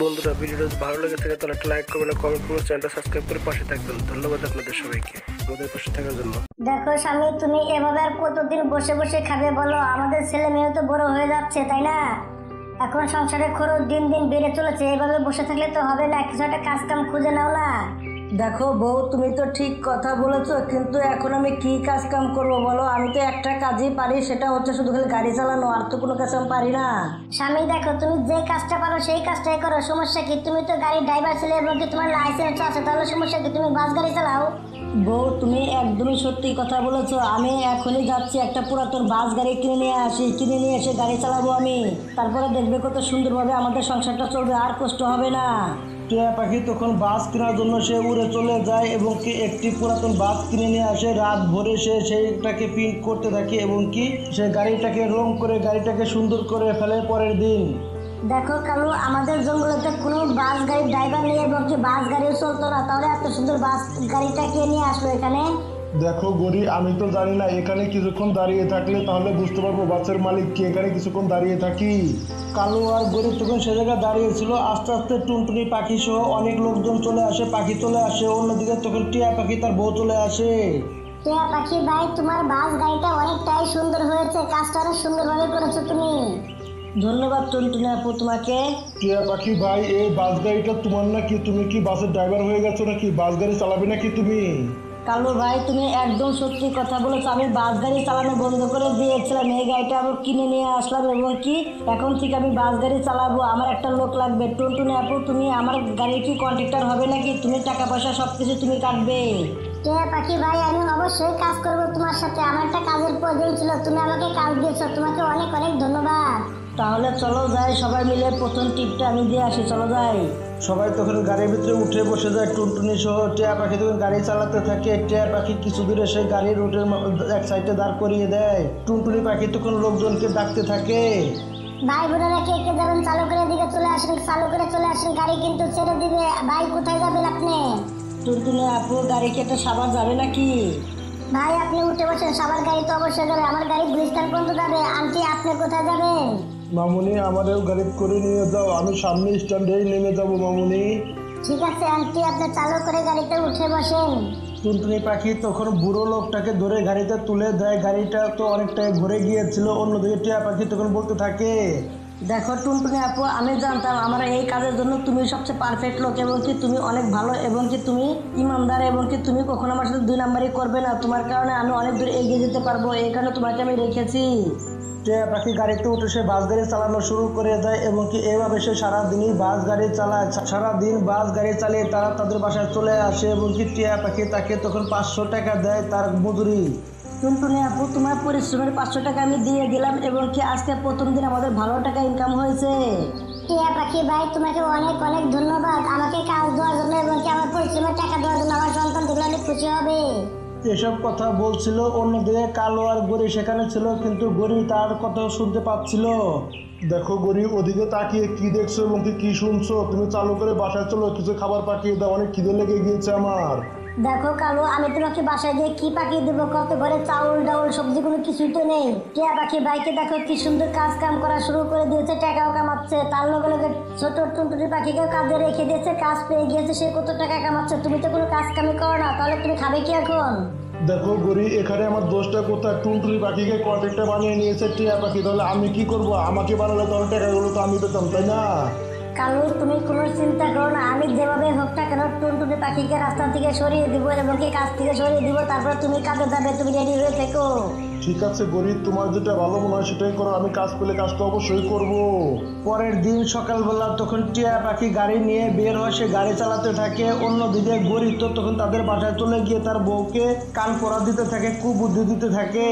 বন্ধুরা, ভিডিওটা যদি ভালো লেগে থাকে তাহলে একটা লাইক করবেন, কমেন্ট করবেন, চ্যানেলটা সাবস্ক্রাইব করে পাশে থাকবেন। ধন্যবাদ আপনাদের সবাইকে আমাদের পাশে থাকার জন্য। দেখো স্বামী, তুমি এভাবে আর কতদিন বসে বসে খাবে বলো? আমাদের ছেলে মেয়ে তো বড় হয়ে যাচ্ছে, তাই না? এখন সংসারের খরচ দিন দিন বেড়ে চলেছে, এভাবে বসে থাকলে তো হবে না, কিছু একটা কাজ কাম খুঁজে নাও না। দেখো বউ, তুমি তো ঠিক কথা বলেছো, কিন্তু এখন আমি কি কাজ কাম করবো বলো? আমি তো একটা কাজই পারি, সেটা হচ্ছে শুধু খালি গাড়ি চালানো, আর তো কোনো কাজ আমি পারি না। স্বামী দেখো, তুমি যে কাজটা পারো সেই কাজটাই করো, সমস্যা কি? তুমি তো গাড়ির ড্রাইভার ছেলে এবং কি তোমার লাইসেন্স আছে, তাহলে সমস্যা কি? তুমি বাস গাড়ি চালাও। বউ, তুমি একদমই সত্যি কথা বলেছো। আমি এখনই যাচ্ছি, একটা পুরাতন বাস গাড়ি কিনে নিয়ে আসি, কিনে নিয়ে এসে গাড়ি চালাবো আমি। তারপরে দেখবে কত সুন্দরভাবে আমাদের সংসারটা চলবে, আর কষ্ট হবে না। টিয়া পাখি তখন বাস কেনার জন্য সে উড়ে চলে যায় এবং কি একটি পুরাতন বাস কিনে নিয়ে আসে। রাত ভরে সে সেইটাকে প্রিন্ট করতে থাকে এবং কি সে গাড়িটাকে রং করে গাড়িটাকে সুন্দর করে ফেলে। পরের দিন দেখো কালু, আমাদের জঙ্গলেতে কোনো বাস গাড়ির ড্রাইভার নেই এবং কি বাস গাড়িও চলতো না, তাহলে এত সুন্দর বাস গাড়িটা কে নিয়ে আসলো এখানে? দেখো গরি, আমি তো জানি না, এখানে কিছুক্ষণ দাঁড়িয়ে থাকলে তাহলে বুঝতে পারবো বাসের মালিক কি। এখানে কিছুক্ষণ দাঁড়িয়ে থাকি। কালু আর গরিব তখন সে জায়গায় দাঁড়িয়ে ছিল। আস্তে আস্তে টুনটুনি পাখি সহ অনেক লোকজন চলে আসে, পাখি চলে আসে। অন্যদিকে তখন টিয়া পাখি তার বউ চলে আসে। টিয়া পাখি ভাই, তোমার বাস গাড়িটা অনেকটাই সুন্দর হয়েছে, কাজটা অনেক সুন্দরভাবে করেছো তুমি। ধন্যবাদ টুনটুনি আপু তোমাকে। টিয়া পাখি ভাই, এই বাস গাড়িটা তোমার নাকি? তুমি কি বাসের ড্রাইভার হয়ে গেছো নাকি? বাস গাড়ি চালাবে নাকি তুমি? কালু ভাই, তুমি একদম সত্যি কথা বলেছো। আমি বাস গাড়ি চালানো বন্ধ করে দিয়েছিলাম, এই গাড়িটা আবার কিনে নিয়ে আসলাম এবং কি এখন থেকে আমি বাস গাড়ি চালাবো। আমার একটা লোক লাগবে। টুনটুনি আপু, তুমি আমার গাড়ির কি কন্ট্রাক্টর হবে নাকি? তুমি টাকা পয়সা সবকিছু তুমি কাটবে। টিয়া পাখি ভাই, আমি অবশ্যই কাজ করব তোমার সাথে। আমার একটা কাজের প্রয়োজন ছিল, তুমি আমাকে কাজ দিয়েছো, তোমাকে অনেক অনেক ধন্যবাদ। তাহলে চলো যাই, সবাই মিলে প্রথম টিপটা আমি দিয়ে আসি, চলো যাই। সবাই তখন গাড়ির ভিতরে উঠে বসে যায়। টুনটুনি সহ টিয়া পাখি তখন গাড়ি চালাতে থাকে। টিয়া পাখি কিছু দূরে সেই গাড়ি রোডের এক সাইডে দাঁড় করিয়ে দেয়। টুনটুনি পাখি তখন লোকজনকে ডাকতে থাকে। ভাই বোনেরা, কে কে যাবেন চালু করে দিকে চলে আসেন, চালু করে চলে আসেন, গাড়ি কিন্তু ছেড়ে দিবে। ভাই কোথায় যাবেন আপনি? টুনটুনি আপু, গাড়ি কেটে সাবার যাবে নাকি? ভাই আপনি উঠে বসেন, সবার গাড়ি তো অবশ্যই যাবে, আমার গাড়ি গুলিস্তান পর্যন্ত যাবে। আন্টি আপনি কোথায় যাবেন? মামুনি, আমাদেরও গাড়ি করে নিয়ে যাও, আমি সামনে স্ট্যান্ডেই নেমে যাবো মামুনি। ঠিক আছে আন্টি, আপনি চালু করে গাড়িতে উঠে বসেন। টুনটুনি পাখি তখন বুড়ো লোকটাকে ধরে গাড়িতে তুলে দেয়। গাড়িটা তো অনেকটাই ভরে গিয়েছিল। অন্যদিকে টিয়া পাখি তখন বলতে থাকে, দেখো টুনটুনি আপু, আমি জানতাম আমার এই কাজের জন্য তুমি সবচেয়ে পারফেক্ট লোক এবং কি তুমি অনেক ভালো এবং কি তুমি ইমানদার এবং কি তুমি কখনো আমার সাথে 2 নাম্বারই করবে না। তোমার কারণে আমি অনেক দূর এগিয়ে যেতে পারবো, এই কারণে তোমাকে আমি রেখেছি। টিয়া পাখি গাড়িতে উঠে সে বাস গাড়ি চালানো শুরু করে দেয় এবং কি এভাবে সে সারাদিনই বাস গাড়ি চালায়। সারাদিন বাস গাড়ি চালিয়ে তারা তাদের বাসায় চলে আসে এবং কি টিয়া পাখি তাকে তখন 500 টাকা দেয় তার মজুরি। টুনটুনি আপু, তোমার পরিশ্রমের 500 টাকা আমি দিয়ে দিলাম এবং কি আজকে প্রথম দিন আমাদের ভালো টাকা ইনকাম হয়েছে। টিয়া পাখি ভাই, তোমাকে অনেক অনেক ধন্যবাদ আমাকে কাজ দেওয়ার জন্য এবং কি আমার পরিশ্রমের টাকা দেওয়ার জন্য। আমার সন্তান দেখলে অনেক খুশি হবে। এসব কথা বলছিল। অন্যদিকে কালো আর গরি সেখানে ছিল, কিন্তু গরি তার কথা শুনতে পাচ্ছিল। দেখো গরি, ওদিকে তাকিয়ে কি দেখছো এবং কি শুনছো? তুমি চালু করে বাসায় চলো, কিছু খাবার পাঠিয়ে দাও, অনেক খিদে লেগে গিয়েছে আমার। দেখো কালু, আমি তোমাকে বাসায় দিয়ে কি পাঠিয়ে দেবো? কত ঘরে চাউল ডাউল সবজি কোনো কিছুই তো নেই। টিয়া পাখি ভাইকে দেখো কি সুন্দর কাজ কাম করা শুরু করে দিয়েছে, টাকাও কামাচ্ছে। তার লগে লগে ছোট টুনটুনি পাখিকেও কাজে রেখে দিয়েছে, কাজ পেয়ে গিয়েছে, সে কত টাকা কামাচ্ছে। তুমি তো কোনো কাজ কামি করো না, তাহলে তুমি খাবে কি এখন? দেখো গরি, এখানে আমার দোষটা কোথায়? টুনটুনি পাখিকে কন্ট্রাক্টর বানিয়ে নিয়েছে টিয়া পাখি, তাহলে আমি কি করবো? আমাকে বানালে তাহলে টাকাগুলো তো আমি পেতাম, তাই না? কালু, তুমি কোনো চিন্তা করো না, আমি যেভাবে হোক না কেন টুনটুনি পাখিকে রাস্তা থেকে সরিয়ে দিব এবং কি কাজ থেকে সরিয়ে দিব। তারপর তুমি কাজে যাবে, তুমি রেডি হয়ে থেকো। ঠিক আছে গরি, তোমার যেটা ভালো মনে হয় সেটাই করো, আমি কাজ পেলে কাজটা অবশ্যই করব। পরের দিন সকালবেলা তখন টিয়া পাখি গাড়ি নিয়ে বের হয়, সে গাড়ি চালাতে থাকে। অন্যদিকে গরি তো তখন তাদের বাসায় চলে গিয়ে তার বউকে কান পড়া দিতে থাকে, কুবুদ্ধি দিতে থাকে।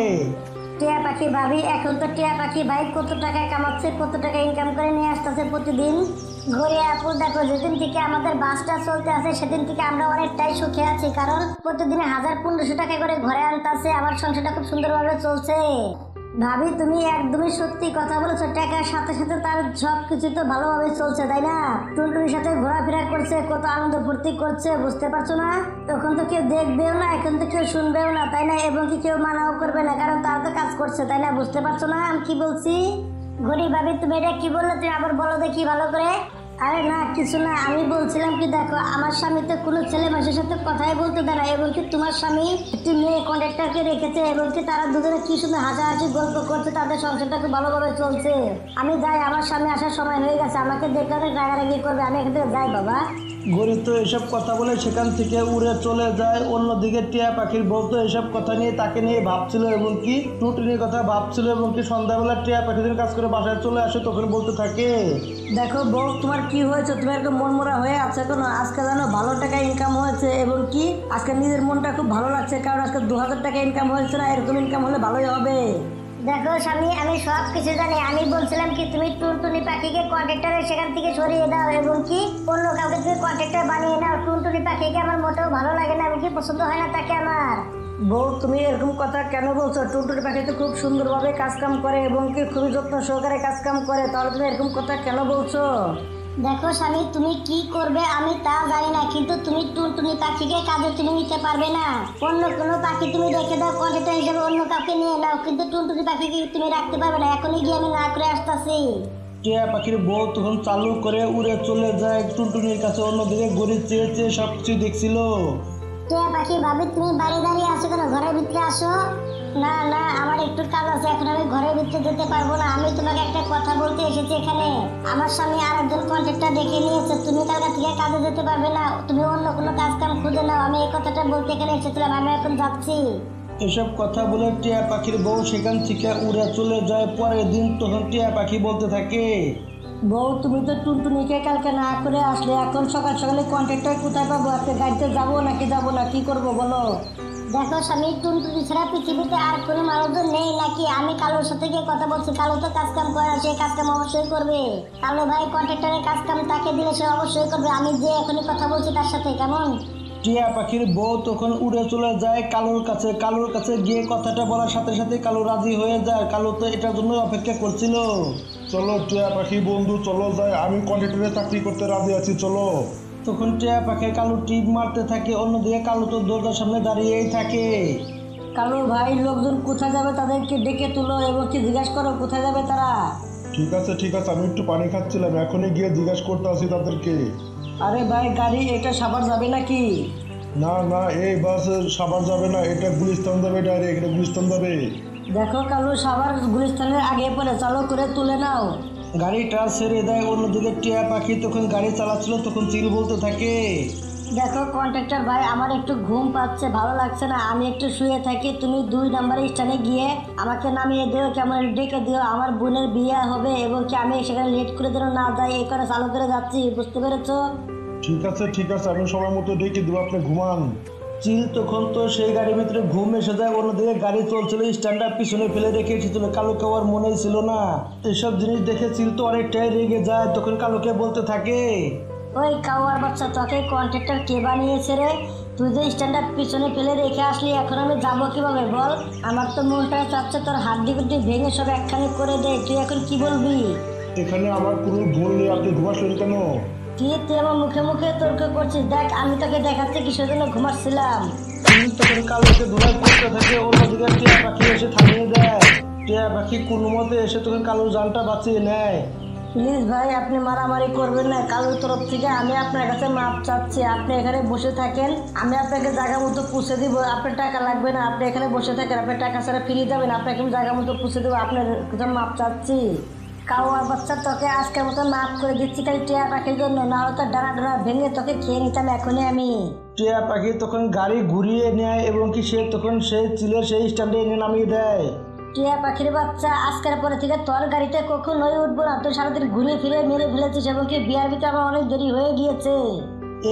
টিয়া পাখি ভাবি, এখন তো টিয়া পাখি ভাই কত টাকা কামাচ্ছে, কত টাকা ইনকাম করে নিয়ে আসতেছে প্রতিদিন। ঘুরে আপু দেখো, যেদিন থেকে আমাদের বাসটা চলতে আছে সেদিন থেকে আমরা অনেকটাই সুখে আছি, কারণ প্রতিদিন 1000-1500 টাকা করে ঘরে আনতেছে। আমার সংসারটা খুব সুন্দরভাবে চলছে। ভাবি, তুমি একদমই সত্যি কথা বলেছো, টাকার সাথে সাথে তার সবকিছু তো ভালোভাবে চলছে, তাই না? টুনটুনির সাথে ঘোরাফেরা করছে, কত আনন্দ ফুর্তি করছে, বুঝতে পারছো না? তখন তো কেউ দেখবেও না, এখন তো কেউ শুনবেও না, তাই না? এবং কি কেউ মানাও করবে না, কারণ তারা তো কাজ করছে, তাই না? বুঝতে পারছো না আমি কি বলছি? ঘড়ি ভাবি, তুমি এটা কি বললে? তুমি আবার বলো দেখি ভালো করে। আরে না কিছু না, আমি বলছিলাম কি দেখো আমার স্বামী তো কোনো ছেলে মানুষের সাথে কথাই বলতে দেয় না, এবং কি তোমার স্বামী একটি মেয়ে কন্ট্রাক্টরকে রেখেছে এবং কি তারা দুজনে কি সুন্দর হাসাহাসি গল্প করছে, তাদের সংসারটা খুব ভালোভাবে চলছে। আমি যাই, আমার স্বামী আসার সময় হয়ে গেছে, আমাকে দেখলে অনেক রাগারাগি করবে, আমি এখান থেকে যাই বাবা। গরিব তো এসব কথা বলে সেখান থেকে উড়ে চলে যায়। অন্যদিকে টিয়া পাখির বউ তো এসব কথা নিয়ে তাকে নিয়ে ভাবছিল এবং কি টুনটুনির কথা ভাবছিল এবং কি সন্ধ্যাবেলা টিয়া পাখিদের কাজ করে বাসায় চলে আসে, তখন বলতে থাকে, দেখো বউ তোমার কি হয়েছে, তুমি একটু মনমরা হয়ে আছে কেন? আজকে জানো ভালো টাকা ইনকাম হয়েছে এবং কি আজকে নিজের মনটা খুব ভালো লাগছে, কারণ আজকে 2000 টাকা ইনকাম হয়েছে না, এরকম ইনকাম হলে ভালোই হবে। দেখো স্বামী আমি সব কিছু জানি, আমি বলছিলাম কি তুমি টুনটুনি পাখিকে কন্ট্রাক্টরের সেখান থেকে সরিয়ে দাও এবং কি অন্য কাউকে তুমি কন্ট্রাক্টর বানিয়ে নাও। টুনটুনি পাখিকে আমার মোটেও ভালো লাগে না, আমি কি পছন্দ হয় না তাকে আমার। বউ তুমি এরকম কথা কেন বলছো? টুনটুনি পাখি তো খুব সুন্দরভাবে কাজকাম করে এবং কি খুবই যত্ন সহকারে কাজকাম করে, তাহলে তুমি এরকম কথা কেন বলছো? দেখো স্বামী তুমি কি করবে আমি তা জানি না, কিন্তু তুমি টুনটুনি পাখিকে কাজে তুমি নিতে পারবে না। অন্য কোনো পাখি তুমি রেখে দাও কন্ট্রাক্টর হিসেবে, অন্য কাউকে নিয়ে নাও, কিন্তু টুনটুনি পাখিকে তুমি রাখতে পারবে না। এখনই গিয়ে আমি না করে আসতেছি। টিয়া পাখির বউ তখন চালু করে উড়ে চলে যায় টুনটুনির কাছে। অন্যদিকে গরিব চেয়ে চেয়ে সবকিছু দেখছিল। টিয়া পাখি ভাবি তুমি বাইরে দাঁড়িয়ে আসো কেন, ঘরের ভিতরে আসো। না না আমার একটু কাজ আছে, এখন আমি ঘরের ভিতরে যেতে পারবো না। আমি তোমাকে একটা কথা বলতে এসেছি এখানে। আমার স্বামী আর একজন কন্ট্রাক্টর দেখে নিয়েছে, তুমি তার কাছ থেকে কাজে যেতে পারবে না, তুমি অন্য কোনো কাজ কাম খুঁজে নাও। আমি এই কথাটা বলতে এখানে এসেছিলাম, আমি এখন যাচ্ছি। এসব কথা বলে টিয়া পাখির বউ সেখান থেকে উড়ে চলে যায়। পরের দিন তখন টিয়া পাখি বলতে থাকে, বউ তুমি তো টুনটুনিকে কালকে না করে আসলে, এখন সকাল সকালে কন্ট্রাক্টর কোথায় পাবো? আজকে গাড়িতে যাবো নাকি যাবো না, কি করবো বলো? দেখো স্বামী টুনটুনি ছাড়া পৃথিবীতে আর কোনো মানুষজন নেই নাকি? আমি কালোর সাথে গিয়ে কথা বলছি, কালো তো কাজ কাম করে, সে কাজ কাম অবশ্যই করবে। কালো ভাই কন্ট্রাক্টরের কাজ কাম তাকে দিলে সে অবশ্যই করবে। আমি যে এখনই কথা বলছি তার সাথে, কেমন? টিয়া পাখির বউ তখন উড়ে চলে যায় কালুর কাছে। কালুর কাছে গিয়ে কথাটা বলার সাথে সাথে কালু রাজি হয়ে যায়। কালু তো এটার জন্য অপেক্ষা করছিল। চলো টিয়া পাখি বন্ধু চলো যাই, আমি কন্ট্রাক্টরে চাকরি করতে রাজি আছি, চলো। তখন টিয়া পাখি কালু টিপ মারতে থাকে। অন্যদিকে কালু তো দরজার সামনে দাঁড়িয়েই থাকে। কালু ভাই লোকজন কোথায় যাবে তাদেরকে ডেকে তুলো এবং কি জিজ্ঞাসা করো কোথায় যাবে তারা। ঠিক আছে আমি একটু পানি খাচ্ছিলাম, এখনই গিয়ে জিজ্ঞাসা করতে আসি তাদেরকে। আরে ভাই গাড়ি এটা সাভার যাবে নাকি? না না এই বাস সাভার যাবে না, এটা গুলিস্তান যাবে, ডাইরেক্ট এটা গুলিস্তান যাবে। দেখো কালু সাভার গুলিস্তানের আগে পরে চালু করে তুলে নাও। গাড়িটা ছেড়ে দেয়। অন্যদিকে টিয়া পাখি তখন গাড়ি চালাচ্ছিল, তখন চিল বলতে থাকে, দেখো কন্ট্রাক্টর ভাই আমার একটু ঘুম পাচ্ছে, ভালো লাগছে না, আমি একটু শুয়ে থাকি। তুমি 2 নম্বরের স্থানে গিয়ে আমাকে নামিয়ে দিও, কেমন ডেকে দিও। আমার বোনের বিয়ে হবে এবং কি আমি সেখানে লেট করে যেন না যাই, এই করে চালু করে যাচ্ছি, বুঝতে পেরেছো? ঠিক আছে আমি সময় মতো ডেকে দেবো, আপনি ঘুমান। চিল তখন তো সেই গাড়ির ভিতরে ঘুম এসে যায়। অন্যদিকে গাড়ি চলছিল, স্ট্যান্ড আপ পিছনে ফেলে রেখে এসেছিল। কালুকে আর মনেই ছিল না। এসব জিনিস দেখে চিল তো অনেকটাই রেগে যায়। তখন কালুকে বলতে থাকে, ওই কাওয়ার বাচ্চা, তোকে কন্ট্রাক্টর কে বানিয়েছে রে? তুই যে স্ট্যান্ড আপ পিছনে ফেলে রেখে আসলি, এখন আমি যাবো কিভাবে বল? আমার তো মনটা চাচ্ছে তোর হাড্ডি গুড্ডি ভেঙে সব একখানে করে দে। তুই এখন কি বলবি? এখানে আমার কোনো ভুল নেই, আপনি ঘুমাসলেন কেন? কি তুই আমার মুখে মুখে তর্ক করছিস? দেখ আমি তোকে দেখাচ্ছি কিসের জন্য ঘুমাচ্ছিলাম। চিল তখন কালুকে ধুলাই করতে থাকে। অন্যদিকে টিয়া পাখি এসে থামিয়ে দেয়। টিয়া পাখি কোনো মতে এসে তখন কালুর জানটা বাঁচিয়ে নেয়। প্লিজ ভাই আপনি মারামারি করবেন না, কালুর তরফ থেকে আমি আপনার কাছে মাপ চাচ্ছি। আপনি এখানে বসে থাকেন, আমি আপনাকে জায়গা মতো পুষে দিব। আপনার টাকা লাগবে না, আপনি এখানে বসে থাকেন, আপনার টাকা ছাড়া ফিরিয়ে যাবেন। আপনাকে আমি জায়গা মতো পুষে দেবো, আপনার কাছে মাপ চাচ্ছি। কাওয়ার বাচ্চা তোকে আজকের মতো মাফ করে দিচ্ছি, খালি টিয়া পাখির জন্য, না হলে তোর ডানা ডানা ভেঙে তোকে খেয়ে নিতাম এখনই আমি। টিয়া পাখি তখন গাড়ি ঘুরিয়ে নেয় এবং কি সে তখন সেই চিলের সেই স্ট্যান্ডে এনে নামিয়ে দেয়। টিয়া পাখির বাচ্চা আজকের পরে থেকে তোর গাড়িতে কখনোই উঠবো না। তুই সারাদিন ঘুরে ফিরে মেরে ফেলেছিস এবং কি বিয়ার ভিতরে আমার অনেক দেরি হয়ে গিয়েছে।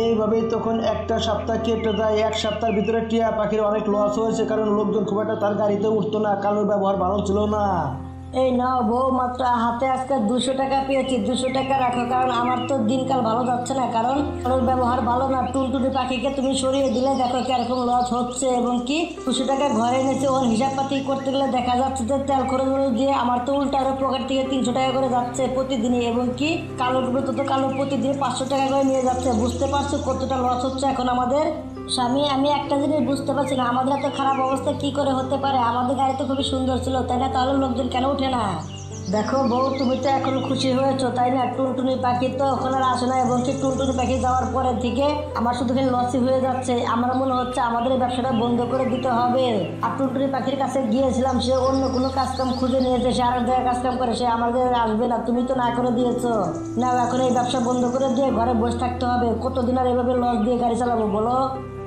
এইভাবেই তখন একটা সপ্তাহ কেটে যায়। 1 সপ্তাহের ভিতরে টিয়া পাখির অনেক লস হয়েছে, কারণ লোকজন খুব একটা তার গাড়িতে উঠতো না, কালোর ব্যবহার ভালো ছিল না। এই নাও বউ, মাত্র হাতে আজকে 200 টাকা পেয়েছি, 200 টাকা রাখো, কারণ আমার তো দিনকাল ভালো যাচ্ছে না, কারণ কারোর ব্যবহার ভালো না। টুনটুনি পাখিকে তুমি সরিয়ে দিলে দেখো কিরকম লস হচ্ছে এবং কি 200 টাকা ঘরে এনেছে। ওর হিসাব পাতি করতে গেলে দেখা যাচ্ছে যে তেল খরচ দিয়ে আমার তো উল্টা আরো পকেট থেকে 300 টাকা করে যাচ্ছে প্রতিদিনই, এবং কি কালোর তো কালো প্রতিদিন 500 টাকা করে নিয়ে যাচ্ছে। বুঝতে পারছো কতটা লস হচ্ছে এখন আমাদের? স্বামী আমি একটা জিনিস বুঝতে পারছি না, আমাদের এত খারাপ অবস্থা কি করে হতে পারে? আমাদের গাড়ি তো খুবই সুন্দর ছিল, তাই না? তাহলে লোকজন কেন উঠে না? দেখো বউ, তুমি তো এখন খুশি হয়েছো তাই না? টুনটুনি পাখি তো এখন আর আসে না, এবং কি টুনটুনি পাখি যাওয়ার পরের থেকে আমার শুধু লসই হয়ে যাচ্ছে। আমার মনে হচ্ছে আমাদের এই ব্যবসাটা বন্ধ করে দিতে হবে। আর টুনটুনি পাখির কাছে গিয়েছিলাম, সে অন্য কোনো কাজকাম খুঁজে নিয়েছে, সে আর এক জায়গায় কাজকাম করে, সে আমাদের আসবে না। তুমি তো না করে দিয়েছো। না, এখন এই ব্যবসা বন্ধ করে দিয়ে ঘরে বসে থাকতে হবে। কতদিন আর এভাবে লস দিয়ে গাড়ি চালাবো বলো?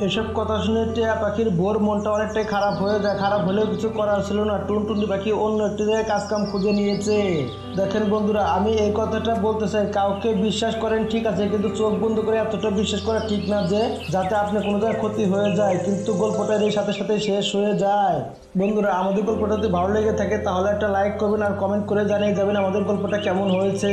এসব কথা শুনে টিয়া পাখির বোর মনটা অনেকটাই খারাপ হয়ে যায়। খারাপ হলেও কিছু করার ছিল না, টুনটুনি পাখি অন্য একটি জায়গায় কাজকাম খুঁজে নিয়েছে। দেখেন বন্ধুরা, আমি এই কথাটা বলতে চাই, কাউকে বিশ্বাস করেন ঠিক আছে, কিন্তু চোখ বন্ধ করে এতটা বিশ্বাস করা ঠিক না যে যাতে আপনি কোনো জায়গায় ক্ষতি হয়ে যায়, কিন্তু গল্পটা এর সাথে সাথে শেষ হয়ে যায়। বন্ধুরা, আমাদের গল্পটা যদি ভালো লেগে থাকে তাহলে একটা লাইক করবেন আর কমেন্ট করে জানিয়ে যাবেন আমাদের গল্পটা কেমন হয়েছে।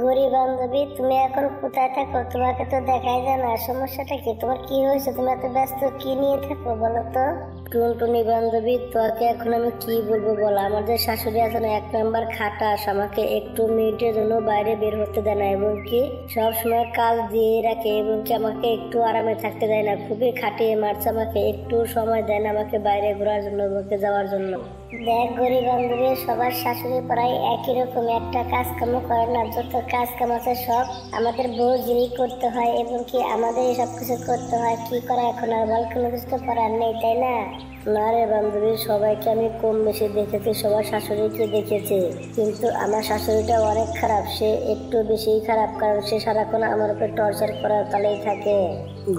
গরিব বান্ধবী, তুমি এখন কোথায় থাকো? তোমাকে তো দেখাই যায় না। সমস্যাটা কি? তোমার কি হয়েছে? তুমি এত ব্যস্ত কি নিয়ে থাকো বলো তো? টুনটুনি বান্ধবী, তোকে এখন আমি কি বলবো বলো? আমার যে শাশুড়ি আছে না, এক নাম্বার খাটাস, আমাকে একটু মিনিটের জন্য বাইরে বের হতে দেয় না, এবং কি সব সময় কাজ দিয়ে রাখে, এবং কি আমাকে একটু আরামে থাকতে দেয় না। খুবই খাটিয়ে মারছে আমাকে, একটু সময় দেয় না আমাকে বাইরে ঘোরার জন্য, আমাকে যাওয়ার জন্য। দেখ গরিব বান্ধবী, সবার শাশুড়ি প্রায় একই রকম, একটা কাজ কামও করে না। যত কাজ কাম আছে সব আমাদের বউজিরই করতে হয়, এবং কি আমাদের সব কিছু করতে হয়। কি করা এখন আর বল? কোনো কিছু তো করার নেই, তাই না? না রে বান্ধবী, সবাইকে আমি কম বেশি দেখেছি, সবার শাশুড়িকে দেখেছি, কিন্তু আমার শাশুড়িটা অনেক খারাপ। সে একটু বেশি খারাপ, কারণ সে সারাক্ষণ আমার উপর টর্চার করার তালেই থাকে।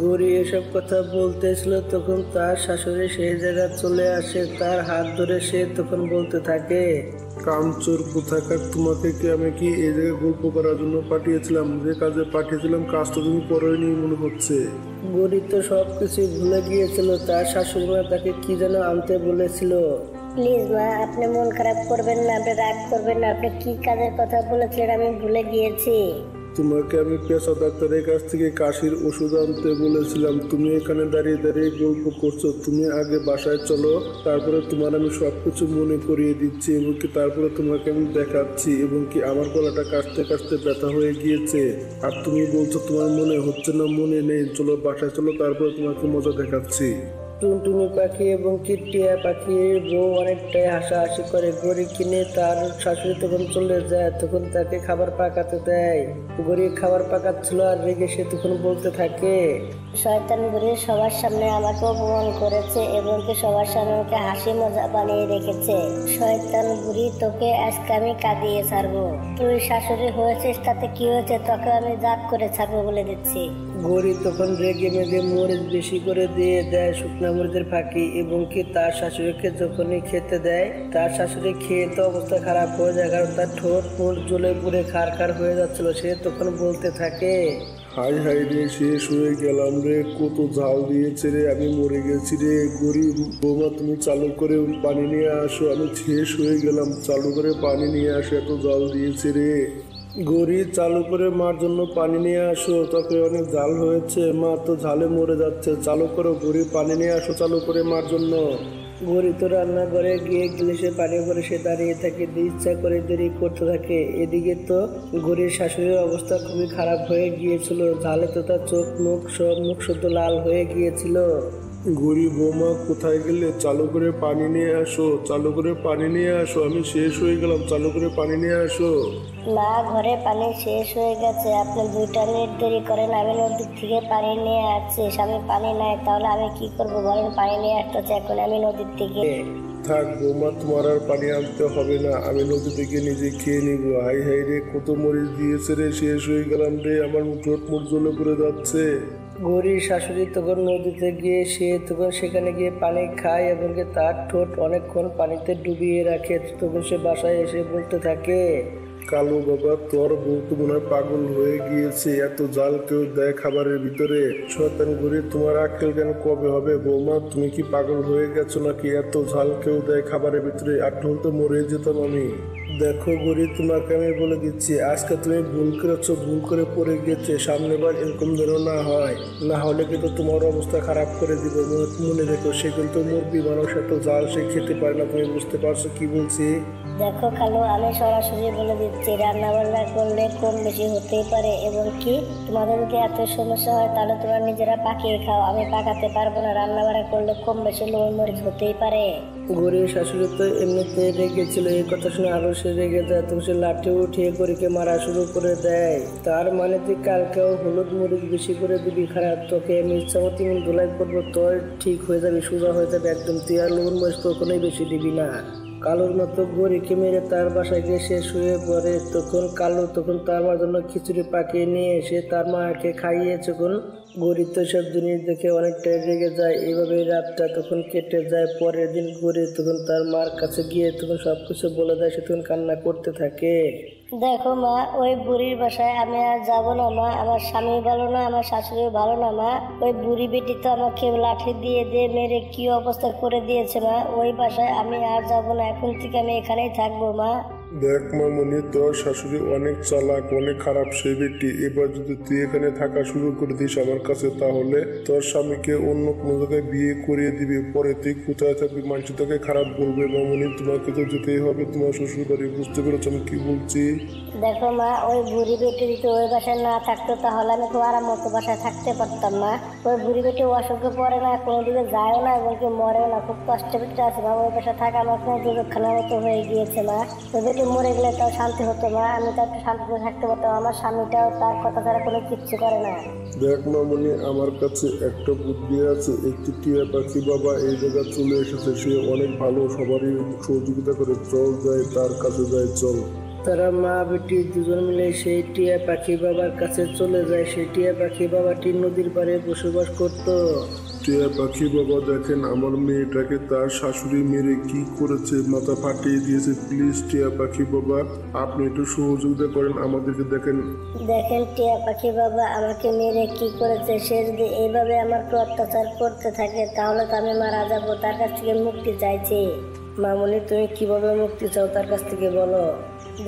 গৌরী এসব কথা বলতেছিল, তখন তার শাশুড়ি সেই জায়গায় চলে আসে, তার হাত ধরে সে তখন বলতে থাকে, কামচোর কোথাকার, তোমাকে কি আমি কি এই জায়গায় গল্প করার জন্য পাঠিয়েছিলাম? যে কাজে পাঠিয়েছিলাম কাজটা তুমি করোনি মনে হচ্ছে। গৌরী তো সবকিছু ভুলে গিয়েছিল, তার শাশুড়ি মা তাকে কি যেন আনতে বলেছিল। প্লিজ মা, আপনি মন খারাপ করবেন না, আপনি রাগ করবেন না। আপনি কি কাজের কথা বলেছিলেন আমি ভুলে গিয়েছি। তোমাকে আমি পেশা ডাক্তারের কাছ থেকে কাশির ওষুধ আনতে বলেছিলাম, তুমি এখানে দাঁড়িয়ে দাঁড়িয়ে গল্প করছো। তুমি আগে বাসায় চলো, তারপরে তোমার আমি সবকিছু মনে করিয়ে দিচ্ছি, এবং কি তারপরে তোমাকে আমি দেখাচ্ছি, এবং কি আমার গলাটা কাশতে কাশতে ব্যথা হয়ে গিয়েছে, আর তুমি বলছো তোমার মনে হচ্ছে না, মনে নেই। চলো বাসায় চলো, তারপরে তোমাকে মজা দেখাচ্ছি। টুনটুনি পাখি এবং টিয়া পাখির বউ অনেকটাই হাসাহাসি করে। গড়ি কিনে তার শাশুড়ি তখন চলে যায়, তখন তাকে খাবার পাকাতে দেয়। গড়ি খাবার পাকাচ্ছিল আর রেগে সে তখন বলতে থাকে, শয়তান বুড়ি সবার সামনে আমাকে অপমান করেছে, এবং কি সবার সামনে আমাকে হাসি মজা বানিয়ে রেখেছে। শয়তান বুড়ি, তোকে আজকে আমি কাঁদিয়ে ছাড়বো। তুই শাশুড়ি হয়েছিস তাতে কি হয়েছে? তোকে আমি জাত করে ছাড়বো বলে দিচ্ছি। গড়ি তখন রেগে মেগে মরিচ বেশি করে দিয়ে দেয়, শুকনা মরিচের ফাঁকি, এবং কি তার শাশুড়িকে যখনই খেতে দেয়, তার শাশুড়ি খেয়ে তো অবস্থা খারাপ হয়ে যায়, কারণ তার ঠোঁট মুখ জ্বলে পুড়ে খার হয়ে যাচ্ছিল। সে তখন বলতে থাকে, হাই হাই রে, শেষ হয়ে গেলাম রে, কত ঝাল দিয়েছে রে, আমি মরে গেছি রে। গরিব বৌমা, তুমি চালু করে পানি নিয়ে আসো, আমি শেষ হয়ে গেলাম, চালু করে পানি নিয়ে আসো, এত জাল দিয়েছে রে। গড়ি চালু করে মার জন্য পানি নিয়ে আসো, তাকে অনেক ঝাল হয়েছে, মা তো ঝালে মরে যাচ্ছে, চালু করো গড়ি, পানি নিয়ে আসো চালু করে মার জন্য। গড়ি তো রান্নাঘরে গিয়ে গ্লাসে পানি ভরে সে দাঁড়িয়ে থাকে, ইচ্ছা করে দেরি করতে থাকে। এদিকে তো গড়ির শাশুড়ির অবস্থা খুবই খারাপ হয়ে গিয়েছিল, ঝালে তো তার চোখ মুখ শুদ্ধ লাল হয়ে গিয়েছিল। গরিব বৌমা, কোথায় গেলে? চালু করে পানি নিয়ে আসো, চালু করে পানি নিয়ে আসো, আমি শেষ হয়ে গেলাম, চালু করে পানি নিয়ে আসো। না, ঘরে পানি শেষ হয়ে গেছে, আপনি 2টা মিনিট দেরি করেন, আমি নদীর থেকে পানি নিয়ে আসছি। আমি পানি নাই, তাহলে আমি কি করবো বলেন? পানি নিয়ে আসতেছে এখন আমি নদীর থেকে। থাক বৌমা, তোমার আর পানি আনতে হবে না, আমি নদী থেকে নিজে খেয়ে নিবো। হাই হাই রে, কত মরিচ দিয়েছে রে, শেষ হয়ে গেলাম রে, আমার ঠোঁট মুখ জ্বলে পড়ে যাচ্ছে। গৌরীর শাশুড়ি তখন নদীতে গিয়ে সে তখন সেখানে গিয়ে পানি খায়, এবং তার ঠোঁট অনেকক্ষণ পানিতে ডুবিয়ে রাখে। তখন সে বাসায় এসে বলতে থাকে, কালু বাবা, তোর বউ তো মনে হয় পাগল হয়ে গিয়েছে, এত জাল কেউ দেয় খাবারের ভিতরে? শয়তান গরিব, তোমার আক্কেল জ্ঞান কবে হবে? বৌমা, তুমি কি পাগল হয়ে গেছো নাকি? এত ঝাল কেউ দেয় খাবারের ভিতরে? আর তো মরে যেতাম আমি। দেখো গরিব, তোমাকে আমি বলে দিচ্ছি, আজকে তুমি ভুল করেছো, ভুল করে পড়ে গিয়েছে, সামনেবার এরকম যেন না হয়, না হলে কিন্তু তোমার অবস্থা খারাপ করে দিব। মনে দেখো, সে কিন্তু মুরগি মানুষ, এত জাল সে খেতে পারে না, তুমি বুঝতে পারছো কি বলছি? দেখো কালু, আমি সরাসরি বলে দিচ্ছি, রান্না বান্না করলে কম বেশি হতেই পারে, এবং কি তোমাদের যদি এত সমস্যা হয় তাহলে তোমরা নিজেরা পাকিয়ে খাও, আমি পাকাতে পারবো না। রান্না বান্না করলে কম বেশি লবণ মরিচ হতেই পারে। গরির শাশুড়ি তো এমনিতে রেগেছিল, এই কথা শুনে আরো সে রেগে যায়। তখন সে লাঠি উঠিয়ে গরিকে মারা শুরু করে দেয়। তার মানে তুই কালকেও হলুদ মরিচ বেশি করে দিবি, খারাপ তোকে আমি ইচ্ছামতো ধুলাই করবো, তোর ঠিক হয়ে যাবে, সোজা হয়ে যাবে একদম। তুই আর লবণ মরিচ কখনোই বেশি দিবি না। কালুর মতো গরিকে মেরে তার বাসায় গিয়ে সে শুয়ে পড়ে। তখন কালু তার মার জন্য খিচুড়ি পাকিয়ে নিয়ে এসে তার মাকে খাইয়ে। তখন গরিব তো সব জিনিস দেখে অনেকটাই রেগে যায়। এইভাবে রাতটা তখন কেটে যায়। পরের দিন গরিব তার মার কাছে গিয়ে সবকিছু বলে দেয়। সে কান্না করতে থাকে। দেখো মা, ওই বুড়ির বাসায় আমি আর যাব না মা। আমার স্বামী ভালো না, আমার শাশুড়ি ভালো না মা। ওই বুড়ি বেটি তো আমাকে লাঠি দিয়ে মেরে কি অবস্থা করে দিয়েছে মা। ওই বাসায় আমি আর যাব না, এখন থেকে আমি এখানেই থাকবো মা। দেখ মামনি, তোর শাশুড়ি অনেক চালাক, অনেক খারাপ সেই ব্যক্তি। এবার যদি তুই এখানে থাকা শুরু করে দিস আমার কাছে, তাহলে তোর স্বামীকে অন্য কোনো জায়গায় বিয়ে করিয়ে দিবি। পরে তুই কোথায় থাকবি, মানুষ তোকে খারাপ বলবে। মামনি, তোমাকে তো যেতেই হবে তোমার শ্বশুর বাড়ি। বুঝতে পেরেছ আমি কি বলছি? দেখো মা, ওই বুড়ি বেটি যদি ওই বাসায় না থাকতো তাহলে আমি তো আরাম মতো বাসায় থাকতে পারতাম মা। ওই বুড়ি বেটি অসুখে পড়ে না, কোনোদিকে যায়ও না এবং কি মরেও না, খুব কষ্টে পেটে আছে মা। ওই বাসায় থাকা আমার কোনো দুর্ঘটনার মতো হয়ে গিয়েছে মা। ওই বেটি মরে গেলে তাও শান্তি হতো মা, আমি তো একটু শান্তিতে থাকতে পারতাম। আমার স্বামীটাও তার কথা ছাড়া কোনো কিচ্ছু করে না। দেখ মামনি, আমার কাছে একটা বুদ্ধি আছে। একটি টিয়া পাখি বাবা এই জায়গায় চলে এসেছে, সে অনেক ভালো, সবারই সহযোগিতা করে। চল যাই, তার কাছে যাই, চল। তারা মা বেটি দুজন মিলে সেই টিয়া পাখি বাবার কাছে চলে যায়। সেই টিয়া পাখি বাবাটি নদীর পাড়ে বসবাস করত। টিয়া পাখি বাবা, দেখেন আমার মেয়েটাকে তার শাশুড়ি মেরে কি করেছে, মাথা ফাটিয়ে দিয়েছে। প্লিজ টিয়া পাখি বাবা, আপনি একটু সহযোগিতা করেন আমাদেরকে। দেখেন টিয়া পাখি বাবা আমাকে মেরে কি করেছে। সে যদি এইভাবে আমার উপর অত্যাচার করতে থাকে তাহলে তো আমি মারা যাবো। তার কাছ থেকে মুক্তি চাইছি। মামনি, তুমি কিভাবে মুক্তি চাও তার কাছ থেকে বলো।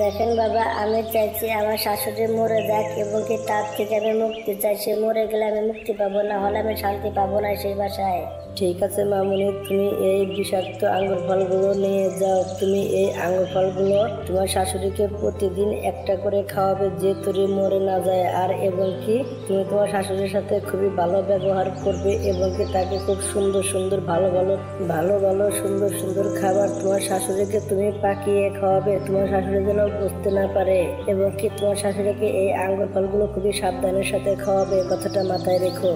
দেখেন বাবা, আমি চাইছি আমার শাশুড়ি মরে যাক এবং কি তার থেকে আমি মুক্তি চাই। সে মরে গেলে আমি মুক্তি পাবো, না হলে আমি শান্তি পাবো না সেই বাসায়। ঠিক আছে মামনি, তুমি এই বিষাক্ত আঙ্গুর ফলগুলো নিয়ে যাও। তুমি এই আঙ্গুর ফলগুলো তোমার শাশুড়িকে প্রতিদিন একটা করে খাওয়াবে, যে তোরে মরে না যায়। আর এবং কি তুমি তোমার শাশুড়ির সাথে খুবই ভালো ব্যবহার করবে এবং কি তাকে খুব সুন্দর সুন্দর ভালো সুন্দর সুন্দর খাবার তোমার শাশুড়িকে তুমি পাকিয়ে খাওয়াবে, তোমার শাশুড়ি যেন বুঝতে না পারে। এবং কি তোমার শাশুড়িকে এই আঙ্গুর ফলগুলো খুবই সাবধানের সাথে খাওয়াবে, কথাটা মাথায় রেখো।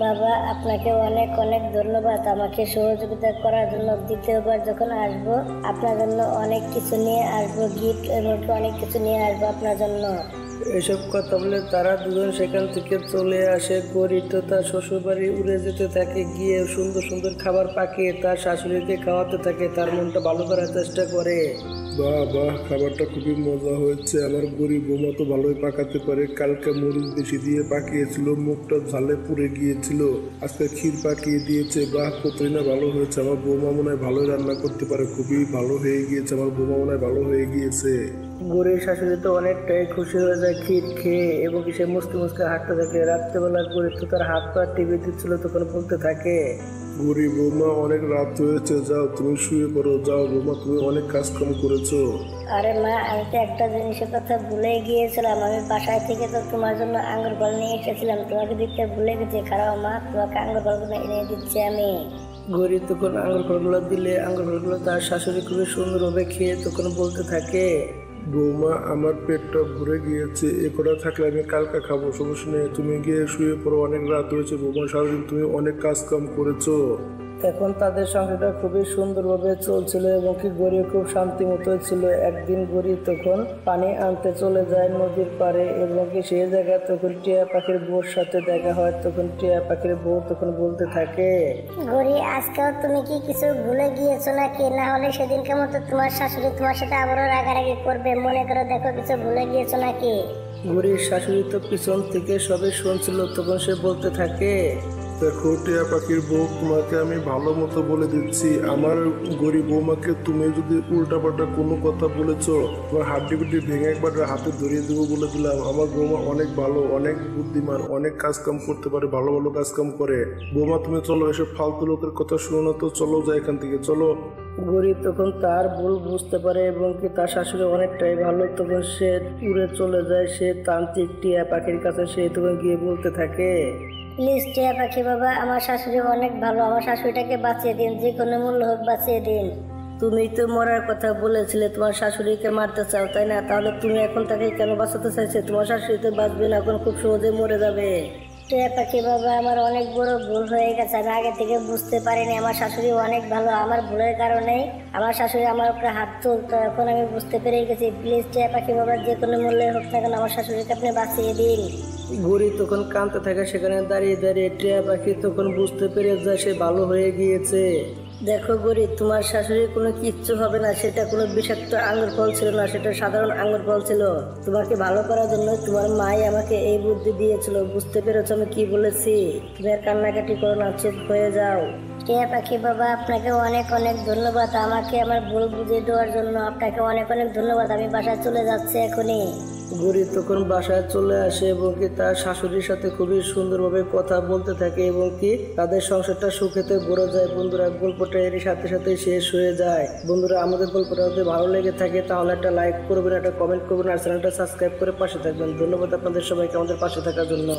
বাবা, আপনাকে অনেক অনেক ধন্যবাদ আমাকে সহযোগিতা করার জন্য। দ্বিতীয়বার যখন আসবো আপনার জন্য অনেক কিছু নিয়ে আসবো, গিফট এবং অনেক কিছু নিয়ে আসবো আপনার জন্য। এসব কথা বলে তারা দুজন সেখান থেকে চলে আসে। গরিব তো তার শ্বশুর বাড়ি উড়ে যেতে থাকে, গিয়ে সুন্দর সুন্দর খাবার পাকিয়ে তার শাশুড়িকে খাওয়াতে থাকে, তার মনটা ভালো করার চেষ্টা করে। বাহ বাহ, খাবারটা খুবই মজা হয়েছে। আমার গরিব বৌমা তো ভালোই পাকাতে পারে। কালকে মরিচ বেশি দিয়ে পাকিয়েছিল, মুখটা ঝালে পুড়ে গিয়েছিল। আজকে ক্ষীর পাকিয়ে দিয়েছে। বাহ, কতই না ভালো হয়েছে। আমার বৌমা মনে হয় ভালোই রান্না করতে পারে। খুবই ভালো হয়ে গিয়েছে, আমার বৌমা মনে হয় ভালো হয়ে গিয়েছে। গরিব শাশুড়ি তো অনেকটাই খুশি হয়ে যায় ক্ষীর খেয়ে এবং সে মুসকে মুসকে হাঁটতে থাকে। রাত্রেবেলা গরিব তো তার হাত পা টিপে দিচ্ছিল, তখন বলতে থাকে, গরিব বৌমা, অনেক রাত হয়েছে, যাও তুমি শুয়ে পড়ো। যাও বৌমা, তুমি অনেক কাজ কাম করেছো। আরে মা, আমি তো একটা জিনিসের কথা ভুলে গিয়েছিলাম। আমি বাসায় থেকে তো তোমার জন্য আঙ্গুর ফল নিয়ে এসেছিলাম, তোমাকে দিতে ভুলে গেছি। খারাপ মা, তোমাকে আঙ্গুর ফলগুলো এনে দিচ্ছি আমি। গরিব তখন আঙ্গুর ফলগুলো দিলে আঙ্গুর ফলগুলো তার শাশুড়ি খুবই সুন্দরভাবে খেয়ে তখন বলতে থাকে, বৌমা, আমার পেটটা ভরে গিয়েছে, এ কটা থাকলে আমি কালকে খাবো, সমস্যা নেই। তুমি গিয়ে শুয়ে পড়ো, অনেক রাত হয়েছে। বৌমা, সারাদিন তুমি অনেক কাজ কাম করেছো। এখন তাদের সংসারটা খুবই সুন্দরভাবে চলছিল এবং কি গরিব খুব শান্তি মতো ছিল। একদিন গরিব তখন পানি আনতে চলে যায় নদীর পাড়ে এবং কি সেই জায়গায় তখন টিয়া পাখির বউর সাথে দেখা হয়। তখন টিয়া পাখির বউ তখন বলতে থাকে, গরি, আজকেও তুমি কি কিছু ভুলে গিয়েছো নাকি? না হলে সেদিনকে মতো তোমার শাশুড়ি তোমার সাথে আবারও রাগারাগি করবে। মনে করো, দেখো কিছু ভুলে গিয়েছো নাকি? গরিব শাশুড়ি তো পিছন থেকে সবে শুনছিল, তখন সে বলতে থাকে, দেখো টিয়া পাখির বউ, তোমাকে আমি ভালো মতো বলে দিচ্ছি। আমার গরিব বৌমাকে তুমি যদি উল্টাপাল্টা কোনো কথা বলেছো, তোমার হাড্ডি পিড্ডি ভেঙে একবার হাতে ধরিয়ে দেবো বলে দিলাম। আমার বৌমা অনেক ভালো, অনেক বুদ্ধিমান, অনেক কাজ কাম করতে পারে, ভালো ভালো কাজ কাম করে। বৌমা, তুমি চলো, এসব ফালতু লোকের কথা শুনো না তো, চলো যাই এখান থেকে, চলো। গরিব তখন তার ভুল বুঝতে পারে এবং কি তার শাশুড়ি অনেকটাই ভালো। তখন সে উড়ে চলে যায় সে তান্ত্রিক টিয়া পাখির কাছে। সে তখন গিয়ে বলতে থাকে, প্লিজ টিয়া পাখি বাবা, আমার শাশুড়ি অনেক ভালো, আমার শাশুড়িটাকে বাঁচিয়ে দিন, যে কোনো মূল্য হোক বাঁচিয়ে দিন। তুমি তো মরার কথা বলেছিলে, তোমার শাশুড়িকে মারতে চাও তাই না? তাহলে তুমি এখন তাকে কেন বাঁচাতে চাইছো? তোমার শাশুড়ি তো বাঁচবে না, এখন খুব সহজে মরে যাবে। টিয়া পাখি বাবা, আমার অনেক বড় ভুল হয়ে গেছে। আমি আগে থেকে বুঝতে পারিনি আমার শাশুড়ি অনেক ভালো। আমার ভুলের কারণেই আমার শাশুড়ি আমার উপরে হাত তুলতো, এখন আমি বুঝতে পেরে গেছি। প্লিজ টিয়া পাখি বাবা, যে কোনো মূল্যে হোক না কেন আমার শাশুড়িকে আপনি বাঁচিয়ে দিন। গড়ি তখন কাঁদতে থাকে, সেখানে দাঁড়িয়ে দাঁড়িয়ে টিয়া পাখি তখন বুঝতে পেরে যায় সে ভালো হয়ে গিয়েছে। দেখো গড়ি, তোমার শাশুড়ির কোনো কিচ্ছু হবে না। সেটা কোনো বিষাক্ত আঙ্গুর ফল ছিল না, সেটা সাধারণ আঙ্গুর ফল ছিল। তোমাকে ভালো করার জন্য তোমার মাই আমাকে এই বুদ্ধি দিয়েছিল। বুঝতে পেরেছো আমি কি বলেছি? তুমি আর কান্নাকাটি করো না, চুপ হয়ে যাও। টিয়া পাখি বাবা, আপনাকে অনেক অনেক ধন্যবাদ। আমাকে আমার ভুল বুঝিয়ে দেওয়ার জন্য আপনাকে অনেক অনেক ধন্যবাদ। আমি বাসায় চলে যাচ্ছি এখনই। গড়ি তখন বাসায় চলে আসে এবং কি তার শাশুড়ির সাথে খুবই সুন্দরভাবে কথা বলতে থাকে এবং কি তাদের সংসারটা সুখেতে ভরে যায়। বন্ধুরা, গল্পটা এর সাথে সাথে শেষ হয়ে যায়। বন্ধুরা, আমাদের গল্পটা যদি ভালো লেগে থাকে তাহলে একটা লাইক করবেন, একটা কমেন্ট করবেন আর চ্যানেলটা সাবস্ক্রাইব করে পাশে থাকবেন। ধন্যবাদ আপনাদের সবাইকে আমাদের পাশে থাকার জন্য।